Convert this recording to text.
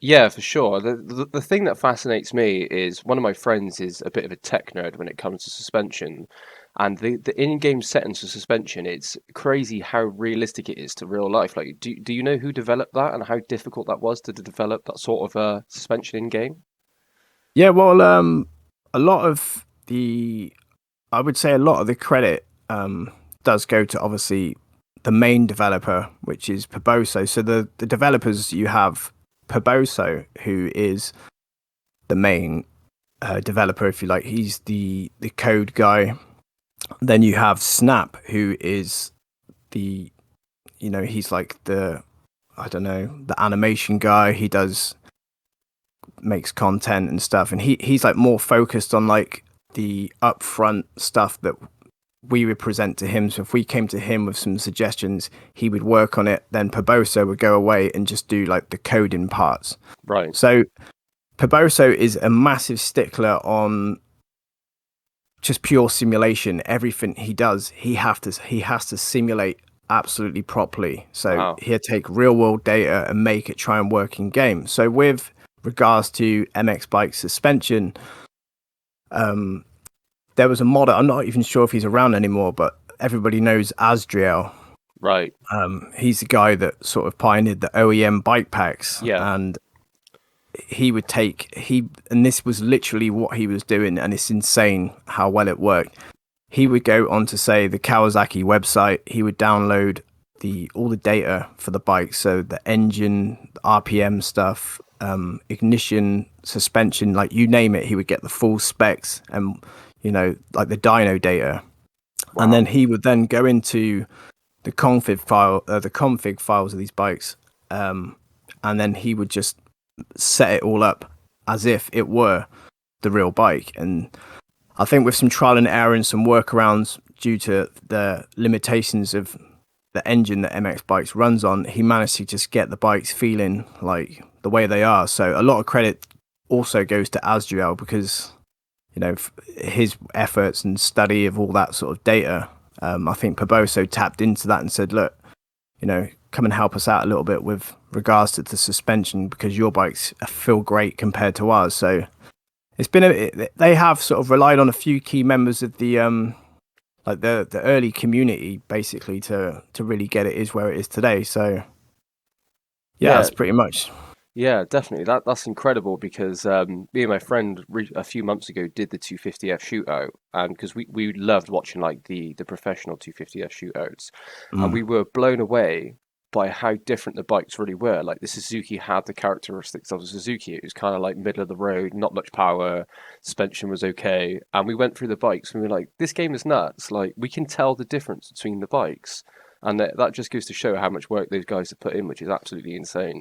Yeah, for sure. The thing that fascinates me is one of my friends is a bit of a tech nerd when it comes to suspension, and the in-game settings for suspension, it's crazy how realistic it is to real life. Like, do you know who developed that and how difficult that was to develop that sort of suspension in game? Yeah, well, a lot of the, I would say a lot of the credit does go to obviously the main developer, which is Paboso. So the developers you have Paboso, who is the main developer, if you like. He's the code guy. Then you have Snap, who is the he's like the I don't know the animation guy. He does makes content and stuff, and he's like more focused on like the upfront stuff that we would present to him. So if we came to him with some suggestions, he would work on it. Then Paboso would go away and just do like the coding parts. Right. So Paboso is a massive stickler on just pure simulation. Everything he does, he has to simulate absolutely properly. So Wow. he'll take real world data and make it try and work in game. So with regards to MX bike suspension, um, there was a modder. I'm not even sure if he's around anymore, but everybody knows Asdriel. Right. He's the guy that sort of pioneered the OEM bike packs, Yeah. and he would take and this was literally what he was doing, and it's insane how well it worked. He would go on to say the Kawasaki website. He would download the all the data for the bike, so the engine, the RPM stuff, ignition, suspension, like you name it. He would get the full specs and like the dyno data, and then Wow. he would then go into the config files of these bikes, and then he would just set it all up as if it were the real bike. And I think with some trial and error and some workarounds due to the limitations of the engine that MX Bikes runs on, he managed to just get the bikes feeling like the way they are. So a lot of credit also goes to Asdriel because his efforts and study of all that sort of data. I think Paboso tapped into that and said, look, come and help us out a little bit with regards to the suspension because your bikes feel great compared to ours. So they have sort of relied on a few key members of the like the early community basically to really get it is where it is today. So yeah, Yeah. that's pretty much. Yeah, definitely. That's incredible because me and my friend a few months ago did the 250F shootout, and because we loved watching like the professional 250F shootouts, and Mm. we were blown away by how different the bikes really were. Like the Suzuki had the characteristics of a Suzuki. It was kind of like middle of the road, not much power, suspension was okay, and we went through the bikes and we were like, this game is nuts. Like we can tell the difference between the bikes, and that just goes to show how much work those guys have put in, which is absolutely insane.